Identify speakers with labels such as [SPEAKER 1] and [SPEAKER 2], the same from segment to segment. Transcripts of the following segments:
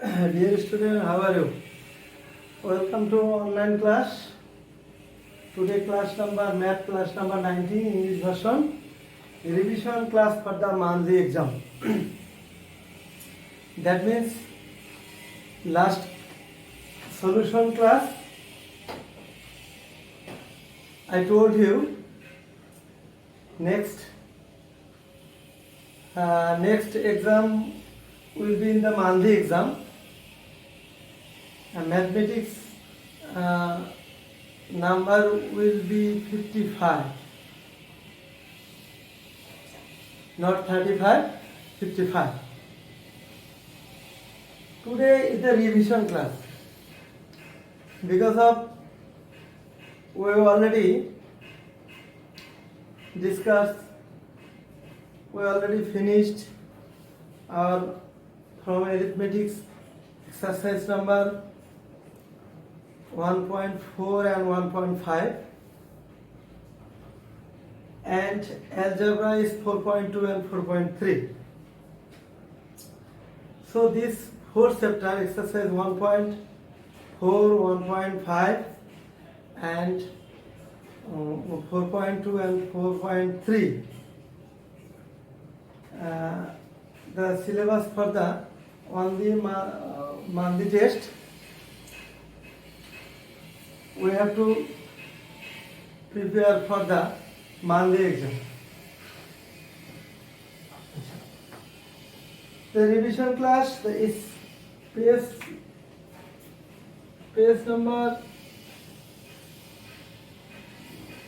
[SPEAKER 1] Dear student, how are you? Welcome to online class. Today math class number 19 English version, revision class for the monthly exam. That means last solution class I told you next exam will be in the monthly exam. Mathematics number will be 55, not 35, 55. Today is the revision class because of we already discussed, we already finished our from arithmetics exercise number 1.4 and 1.5, and algebra is 4.2 and 4.3. So this fourth chapter, exercise 1.4, 1.5 and 4.2 and 4.3, the syllabus for the only monthly test. We have to prepare for the monthly exam. The revision class is page number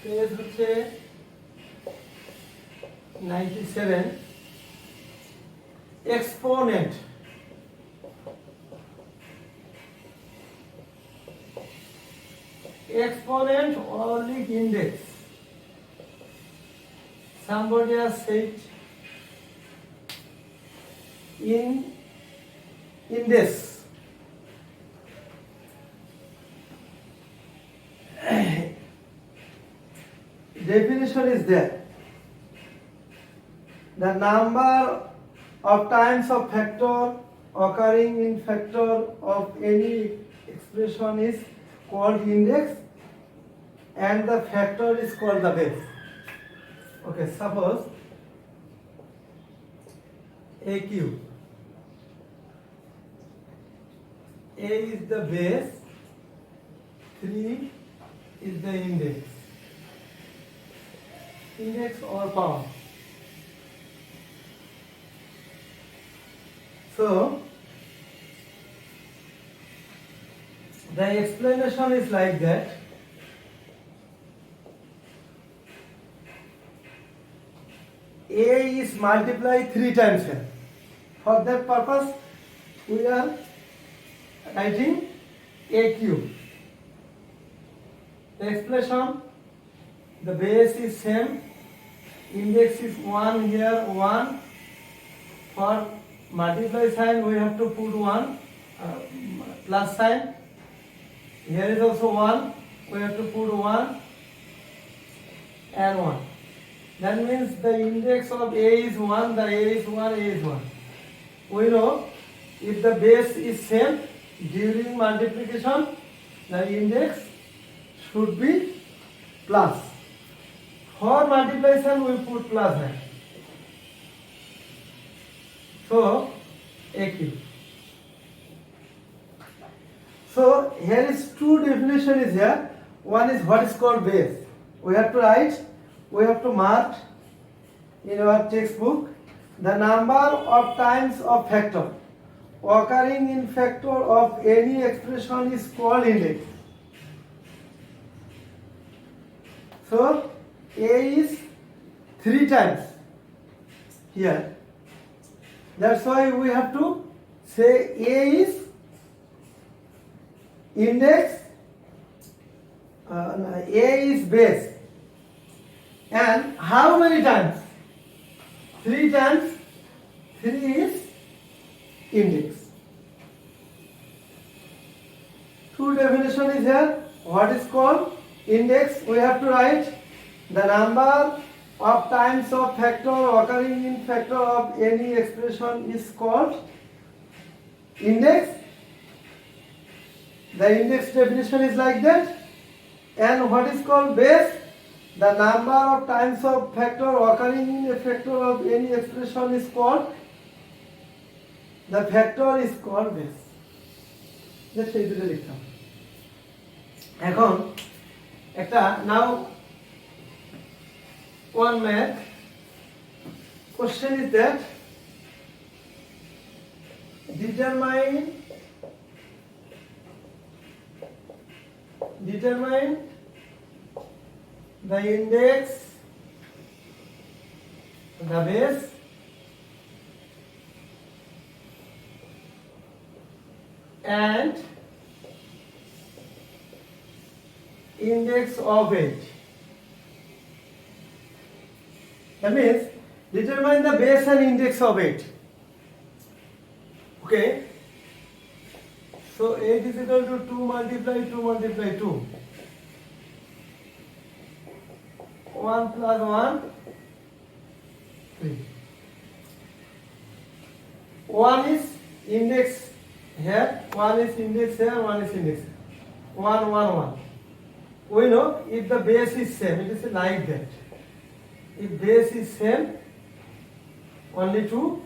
[SPEAKER 1] হচ্ছে 97. Exponent. Exponent or index. Somebody has said in index. Definition is there. The number of times of factor occurring in factor of any expression is called index, and the factor is called the base. Okay, suppose a cube. A is the base, 3 is the index. Index or power. So the explanation is like that. A is multiplied 3 times here. For that purpose, we are writing a cube. The expression, the base is same, index is 1 here, 1. For multiply sign, we have to put 1 plus sign. Here is also 1, we have to put 1 and 1. That means the index of A is 1, the A is 1, A is 1. We know if the base is same during multiplication, the index should be plus. For multiplication, we put plus here. So, A cube. So here is two definition is here. One is what is called base. We have to write, we have to mark in our textbook the number of times of factor occurring in factor of any expression is called index. So A is 3 times here. That's why we have to say A is index, A is base. And how many times? 3 times. 3 is index. Two definition is here. What is called index? We have to write the number of times of factor occurring in factor of any expression is called index, The index definition is like that. And what is called base? The number of times of factor occurring in a factor of any expression is called, the factor is called base. Just এই দুটো লিখতাম। এখন একটা now one math question is that determine the index, the base, and index of it. That means determine the base and index of it. Okay. So 8 is equal to 2 multiply 2 multiply 2. 1 plus 1, 3. 1 is index here, 1 is index here, 1 is index here. 1, 1, 1. We know if the base is same, it is like that. If base is same, only 2,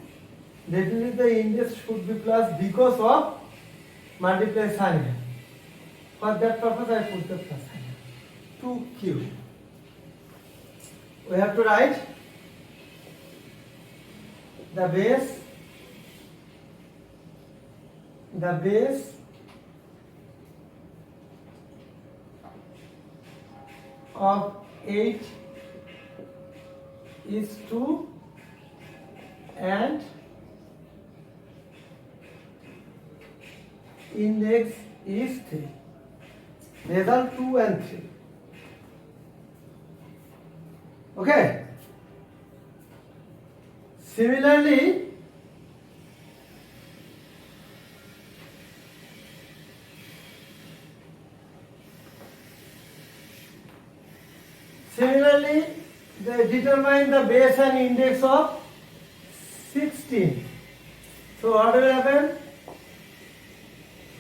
[SPEAKER 1] definitely the index should be plus because of multiply sign here. For that purpose I put the plus sign here. 2q. We have to write the base of 8 is 2 and index is 3. Result 2 and 3. Okay. Similarly, they determine the base and index of 16. So what will happen?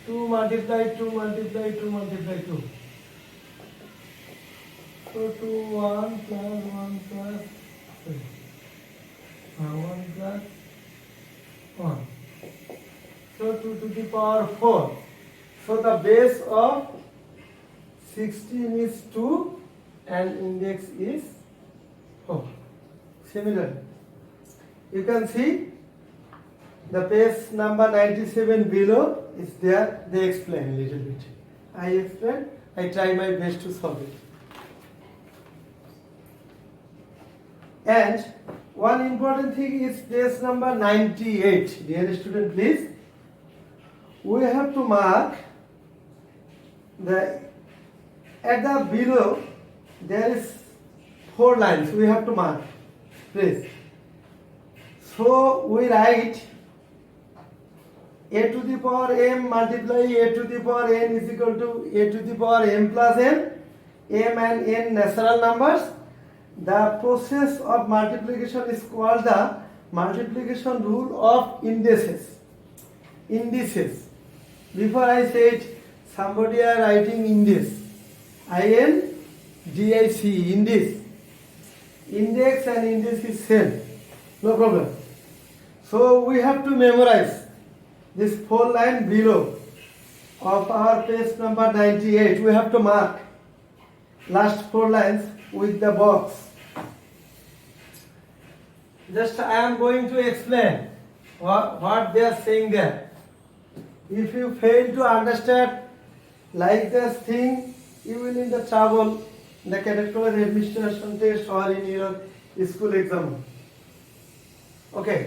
[SPEAKER 1] 2 multiply 2 multiply 2 multiply 2. So 2 1 plus 1 plus 3. 1 plus 1. So 2 to the power 4. So the base of 16 is 2 and index is 4. Similarly, you can see the page number 97 below is there. They explain a little bit. I explain. I try my best to solve it. And one important thing is page number 98. Dear student, please. We have to mark at the below there is 4 lines. We have to mark. Please. So we write a to the power m multiply a to the power n is equal to a to the power m plus n. M and n natural numbers. The process of multiplication is called the multiplication rule of indices. Before I said somebody are writing index. INDIC, index. Index and index is same. No problem. So we have to memorize this 4 line below of our page number 98. We have to mark last 4 lines with the box. Just I am going to explain what they are saying there. If you fail to understand like this thing, you will in the trouble in the cadet college administration test or in your school exam. Okay.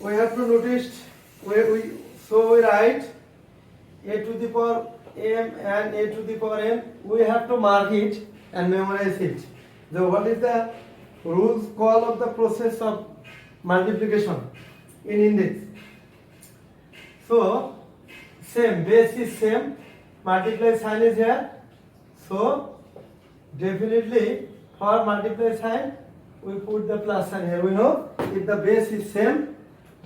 [SPEAKER 1] We have to notice we write a to the power m and a to the power n. We have to mark it and memorize it. So what is the rules call of the process of multiplication in index? So same, base is same, multiply sign is here. So definitely for multiply sign we put the plus sign here. We know if the base is same,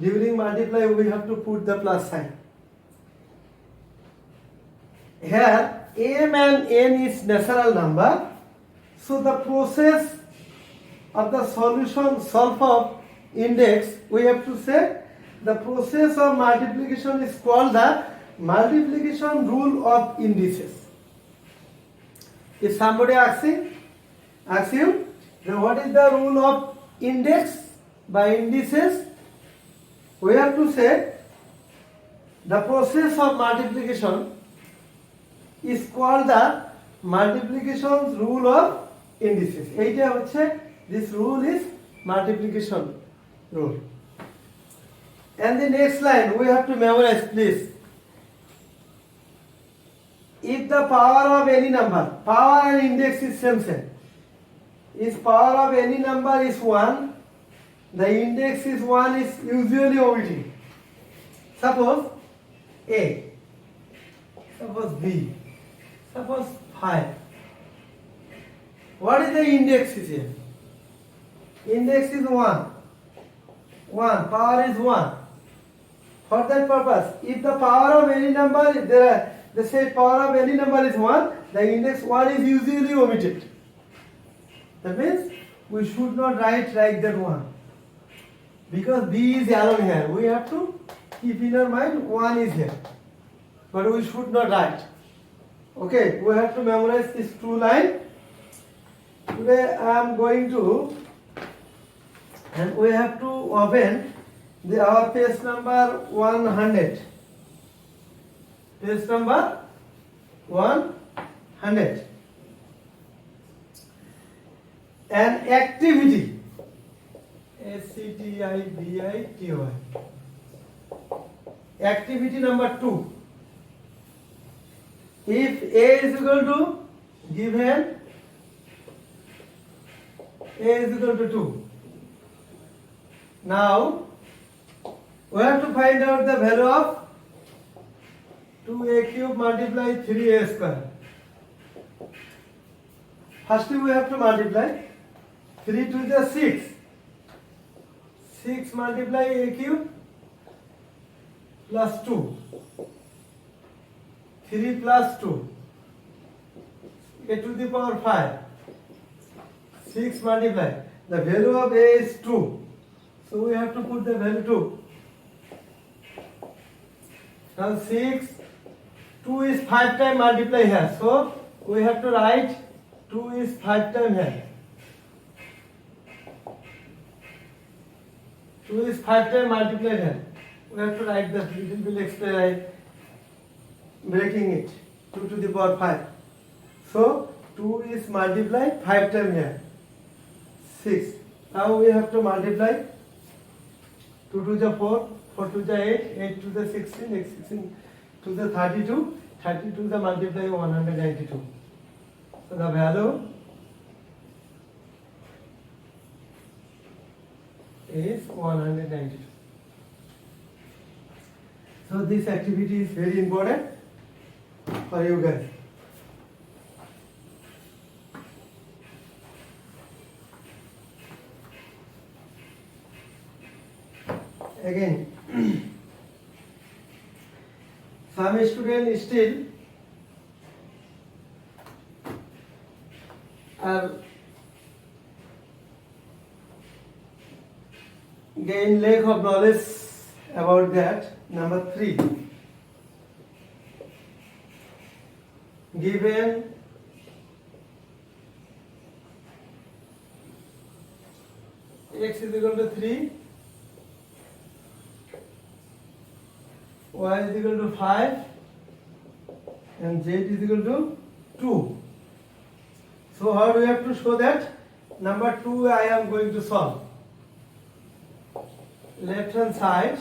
[SPEAKER 1] during multiply we have to put the plus sign. here m and n is natural number, so the process of the solution solve of index, we have to say the process of multiplication is called the multiplication rule of indices. If somebody asks you, then what is the rule of index by indices? We have to say the process of multiplication is called the multiplication rule of indices. This rule is multiplication rule. And the next line we have to memorize, please. If the power of any number, power and index is same. If power of any number is 1, the index is 1 is usually omitted. Suppose A, suppose B, suppose 5. What is the index is here? Index is 1. 1, power is 1. For that purpose, if the power of any number, they say power of any number is 1, the index 1 is usually omitted. That means we should not write like that 1. Because B is alone here. We have to keep in our mind 1 is here. But we should not write. Okay, we have to memorize this 2 line. Today I am going to, and we have to open our page number 100. Page number 100. An activity, activity, activity number 2. If A is equal to, given A is equal to 2. Now we have to find out the value of 2a cube multiply 3a square. Firstly we have to multiply 3 to the 6. 6 multiply a cube plus 2. 3 plus 2. A to the power 5. 6 multiply. The value of a is 2. So we have to put the value 2. Now 6, 2 is 5 times multiply here. So we have to write 2 is 5 times here. 2 is 5 times multiplied here. We have to write that little bit extra, breaking it. 2 to the power 5. So 2 is multiplied 5 times here. 6. Now we have to multiply 2 to the 4, 4 to the 8, 8 to the 16, 16 to the 32, 32 to the multiply 192. So the value is 192. So this activity is very important for you guys. Again, some students still are gain lack of knowledge about that. Number 3, given x is equal to 3, y is equal to 5, and z is equal to 2. So how do we have to show that? Number 2 I am going to solve. Left hand side,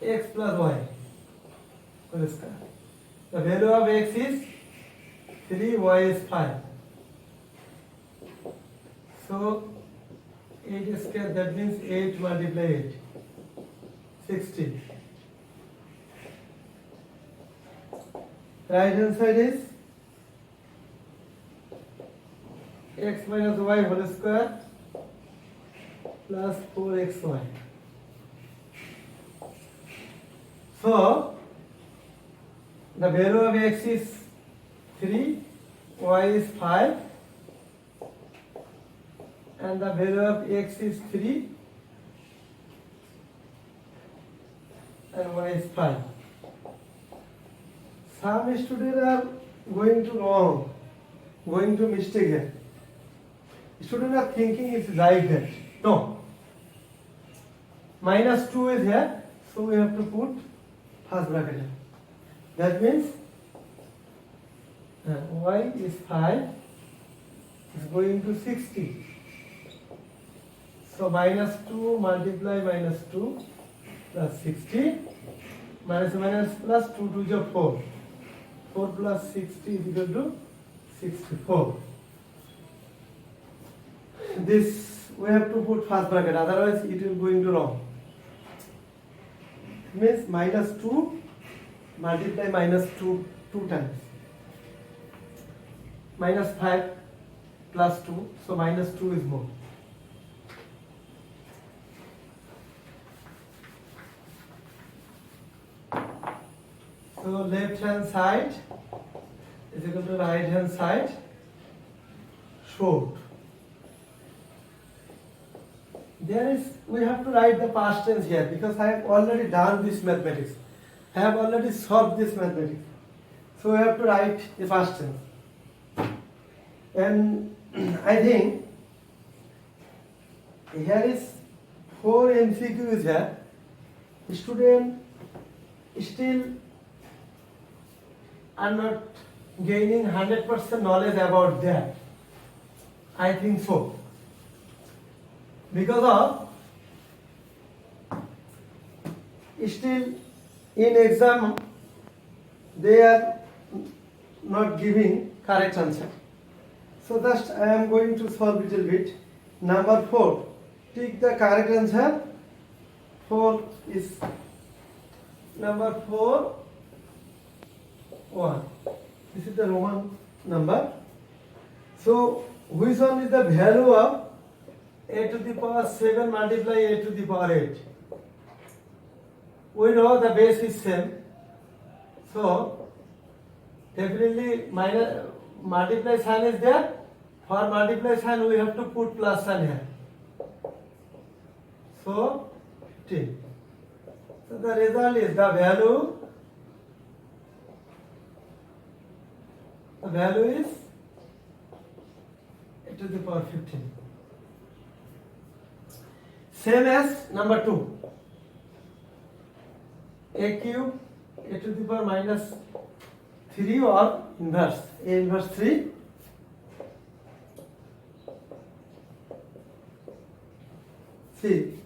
[SPEAKER 1] x plus y whole square. The value of x is 3, y is 5. So 8 square, that means 8 multiply 8, 16. Right hand side is x minus y whole square plus 4xy. So The value of x is 3, y is 5, and the value of x is 3 and y is 5. Some students are going to wrong, going to mistake here. Students are thinking it's like that. No. Minus 2 is here, so we have to put first bracket here. That means y is 5 is going to 60. So minus 2 multiply minus 2 plus 60 minus minus plus 2 to the 4. 4 plus 60 is equal to 64. This we have to put first bracket, otherwise it is going to wrong. It means minus 2 multiply minus 2 times. Minus 5 plus 2, so minus 2 is more. So left hand side is equal to right hand side short. We have to write the past tense here because I have already done this mathematics. I have already solved this mathematics. So we have to write the past tense. And I think here is 4 MCQs here. Student still are not gaining 100% knowledge about that. I think so. Because of still in exam they are not giving correct answer. So just I am going to solve little bit. Number 4. Take the correct answer. 4 is number 4 1. This is the Roman number. So which one is the value of a to the power 7 multiply a to the power 8? We know the base is same. So definitely minus multiply sign is there. For multiply sign we have to put plus sign here. So 15. So the result is the value is a to the power 15. Same as number 2. A cube a to the power minus 3 or inverse. A inverse 3. See,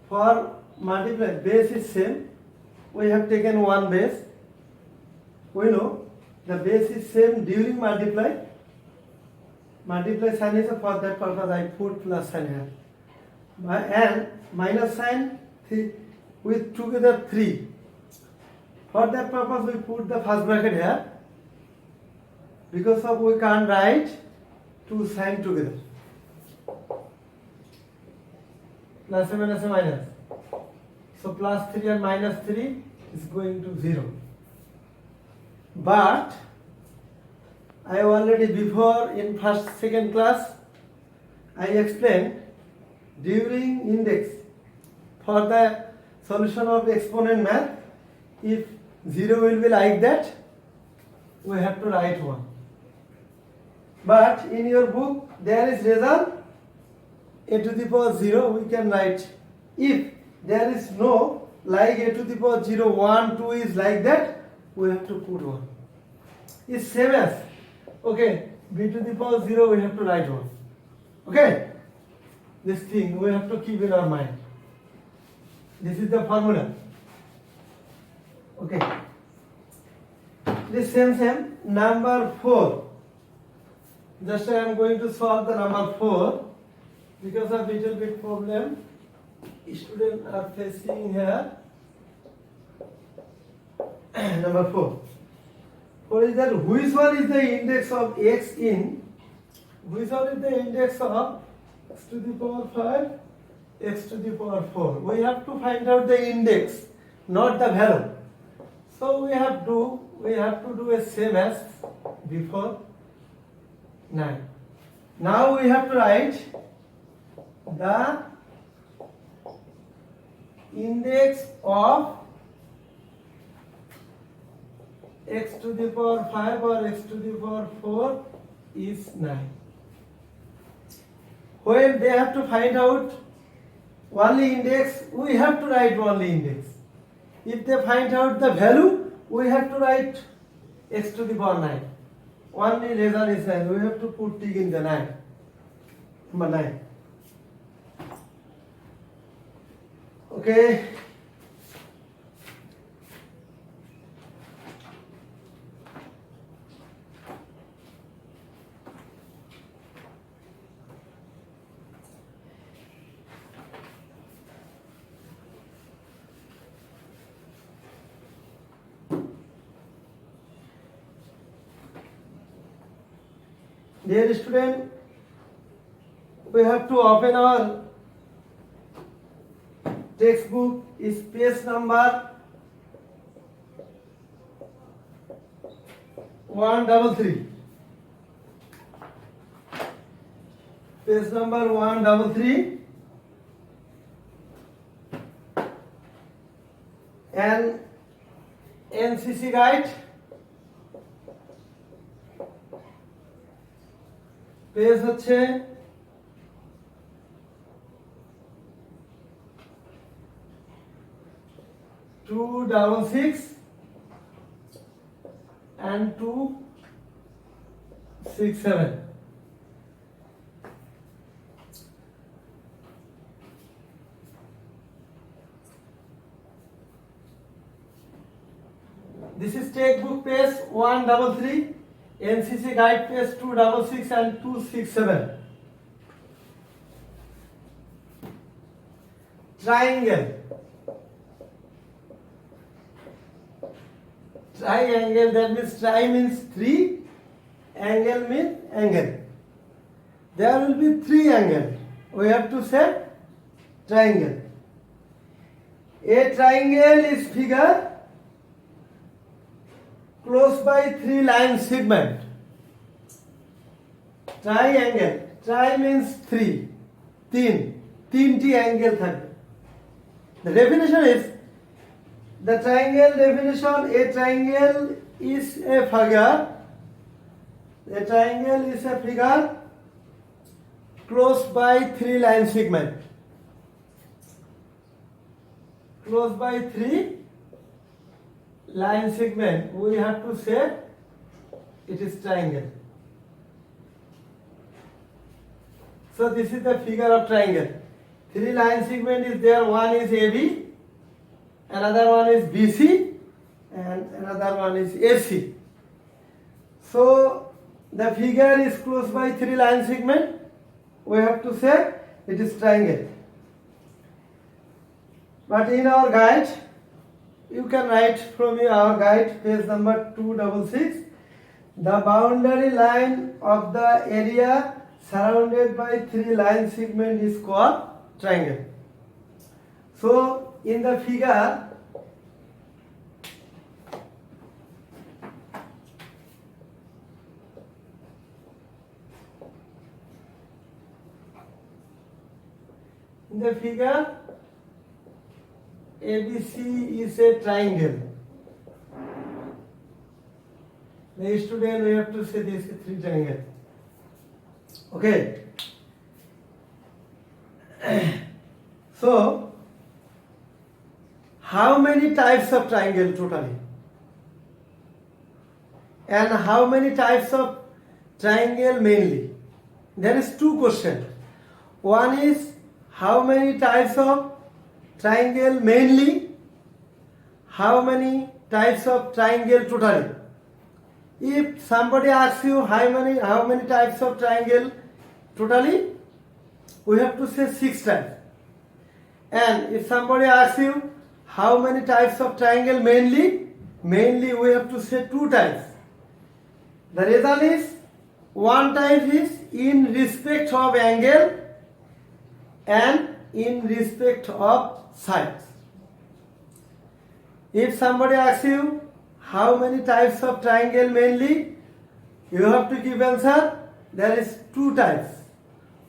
[SPEAKER 1] for multiply base is same. We have taken one base. We know the base is same during multiply. Multiply sign is for that purpose I put plus sign here. And minus sign with together 3. For that purpose we put the first bracket here. Because of we can't write two sign together. Plus and minus and minus. So plus 3 and minus 3 is going to 0. But I already before in second class I explained during index for the solution of exponent math, if 0 will be like that, we have to write 1. But in your book there is result a to the power 0, we can write. If there is no like a to the power 0, 1, 2 is like that, we have to put 1. It's same as, okay, b to the power 0 we have to write 1. Okay, this thing we have to keep in our mind. This is the formula. Okay, this same number 4. Just I am going to solve the number 4 because of little bit problem students are facing here. Number 4. What is that? Which one is the index of x in? Which one is the index of x to the power 5, x to the power 4? We have to find out the index, not the value. So we have to do a same as before 9. Now we have to write the index of x to the power 5 or x to the power 4 is 9. When they have to find out only index, we have to write only index. If they find out the value, we have to write x to the power 9. Only result is 9. We have to put tick in the 9. Number 9. Okay. Dear student, we have to open our textbook, is page number 133. Page number 133. And NCC guide. Page হচ্ছে 266 and 267. This is textbook page 133. NCC guide page 266 and 267. Triangle. Triangle, that means tri means 3, angle means angle. There will be 3 angles. We have to say triangle. A triangle is figure close by 3 line segment. Triangle. Tri means 3. 3 angle থাকবে. The definition is, the triangle definition, a triangle is a figure. A triangle is a figure close by 3 line segment. Close by 3 line segment, we have to say it is triangle. So this is the figure of triangle. 3 line segment is there. One is AB, another one is BC, and another one is AC. So the figure is close by 3 line segment. We have to say it is triangle. But in our guide, you can write from our guide, page number 266. The boundary line of the area surrounded by 3 line segment is called triangle. So in the figure, ABC is a triangle. The student, we have to say this is 3 triangle. Okay. So how many types of triangle totally? And how many types of triangle mainly? There is 2 questions. One is how many types of triangle mainly, how many types of triangle totally. If somebody asks you how many types of triangle totally, we have to say 6 types. And if somebody asks you how many types of triangle mainly we have to say 2 types. The result is, one type is in respect of angle and in respect of sides. If somebody asks you how many types of triangle mainly? You have to give answer. There is two types.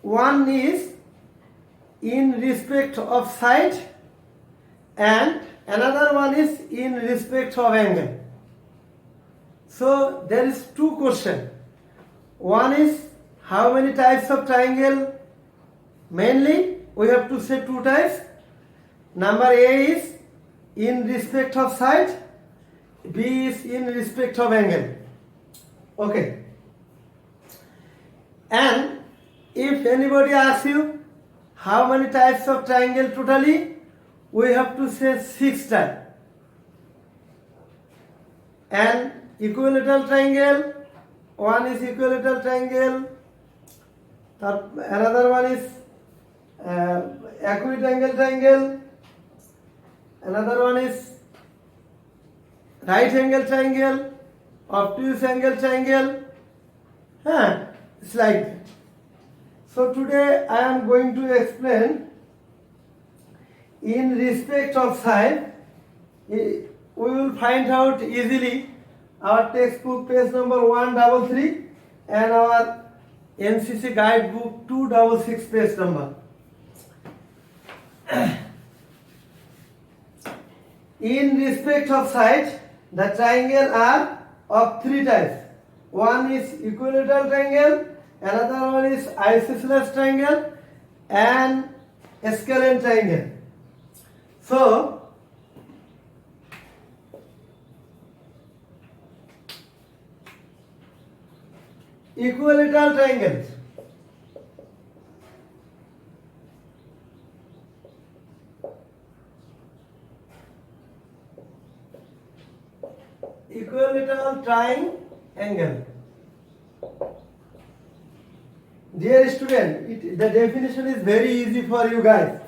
[SPEAKER 1] One is in respect of side and another one is in respect of angle. So there is two questions. One is how many types of triangle? Mainly we have to say two types. Number A is in respect of side, B is in respect of angle. Okay. And if anybody asks you how many types of triangle totally, we have to say 6 types. And equilateral triangle, one is equilateral triangle, another one is acute angle triangle, another one is right angle triangle, obtuse angle triangle. It's like that. So today I am going to explain in respect of side. We will find out easily our textbook page number 133 and our NCC guidebook 266 page number. In respect of side, the triangle are of three types. One is equilateral triangle, another one is isosceles triangle, and scalene triangle. So, equilateral triangles. Equilateral triangle. Dear student, the definition is very easy for you guys.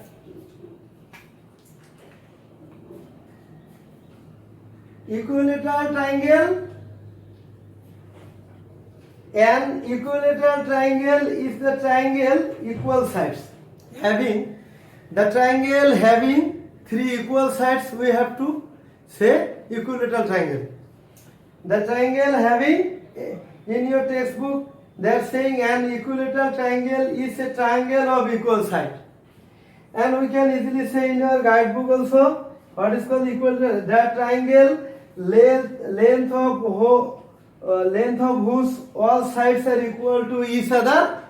[SPEAKER 1] Equilateral triangle. An equilateral triangle is the triangle equal sides. Having the triangle having three equal sides, we have to say equilateral triangle. The triangle having, in your textbook, they are saying an equilateral triangle is a triangle of equal side. And we can easily say in your guidebook also, what is called equilateral? That triangle length of whose all sides are equal to each other,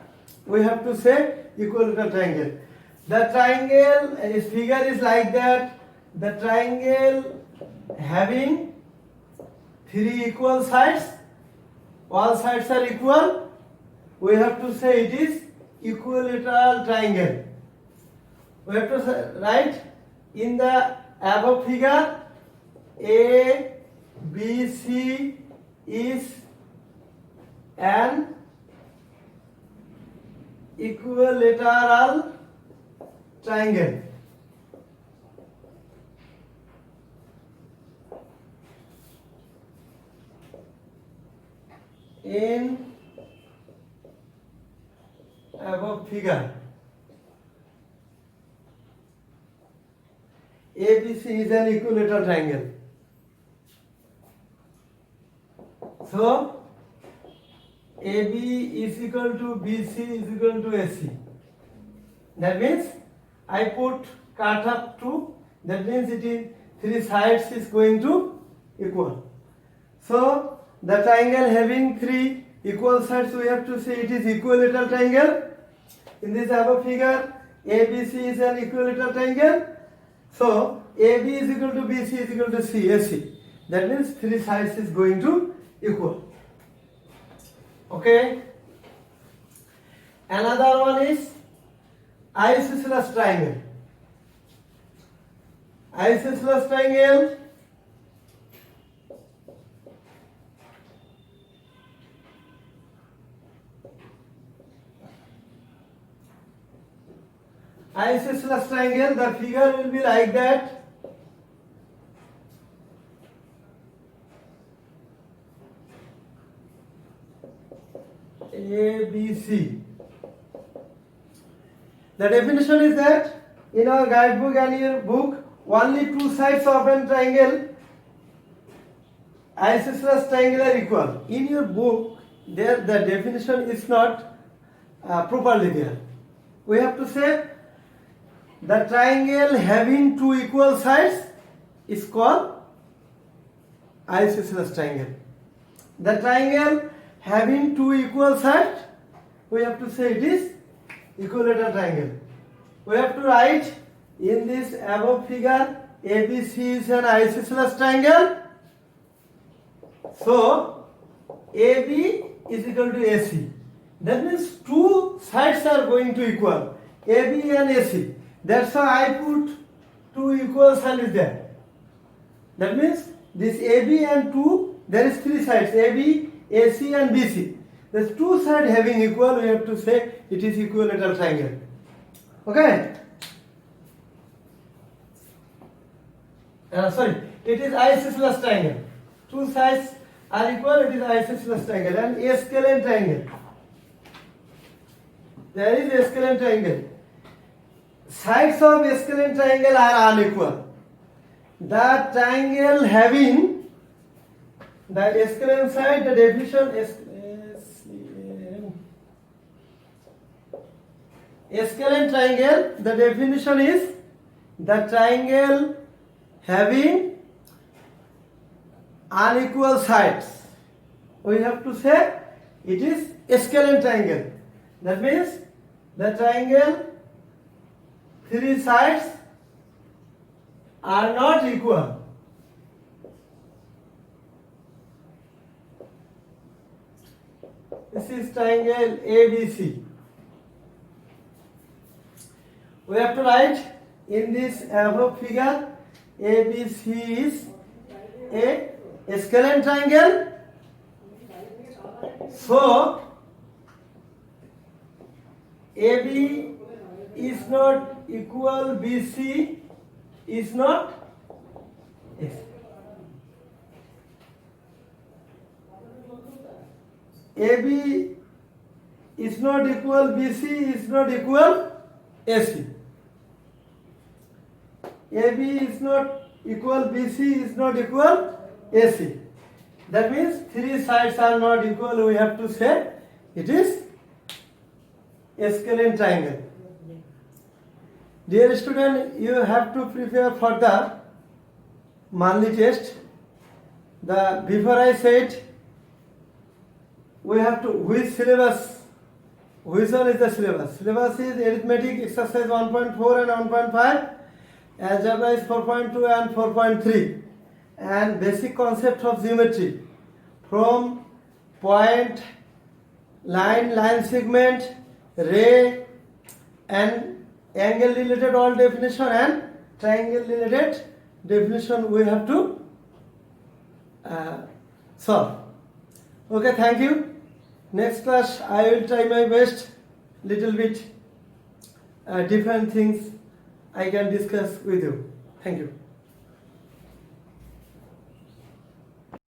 [SPEAKER 1] we have to say equilateral triangle. The triangle figure is like that. The triangle having three equal sides, all sides are equal, we have to say it is equilateral triangle. We have to write in the above figure, A, B, C is an equilateral triangle. In above figure, ABC is an equilateral triangle. So, AB is equal to BC is equal to AC. That means I put cut up to, that means it is three sides is going to equal. So, the triangle having three equal sides, we have to say it is equilateral triangle. In this above figure, ABC is an equilateral triangle. So, AB is equal to BC is equal to AC. That means three sides is going to equal. Okay. Another one is isosceles triangle. Isosceles triangle. Isosceles triangle, the figure will be like that. ABC. The definition is that in our guidebook and your book, only two sides of a triangle isosceles triangle are equal. In your book, there the definition is not properly there. We have to say the triangle having two equal sides is called isosceles triangle. The triangle having two equal sides, we have to say it is equilateral triangle. We have to write in this above figure ABC is an isosceles triangle. So AB is equal to AC. That means two sides are going to equal AB and AC. That's why I put two equal sides there. That means this AB and 2, there is three sides AB, AC and BC. There's two sides having equal, we have to say it is equilateral triangle. Okay? It is isosceles triangle. Two sides are equal, it is isosceles triangle. And a scalene triangle. There is a scalene triangle. Sides of a scalene triangle are unequal. The triangle having the scalene side, the definition is a scalene triangle, the definition is the triangle having unequal sides. We have to say it is a scalene triangle. That means the triangle three sides are not equal. This is triangle ABC. We have to write in this above figure ABC is a scalene triangle. So AB is not equal, BC is not AC. AB is not equal, BC is not equal, AC. AB is not equal, BC is not equal, AC. That means three sides are not equal, we have to say it is a scalene triangle. Dear student, you have to prepare for the monthly test. Before I said, we have to, which syllabus, which one is the syllabus? Syllabus is arithmetic exercise 1.4 and 1.5, algebra is 4.2 and 4.3, and basic concept of geometry from point, line segment, ray and angle related all definition and triangle related definition we have to solve. Okay, thank you. Next class I will try my best, little bit different things I can discuss with you. Thank you.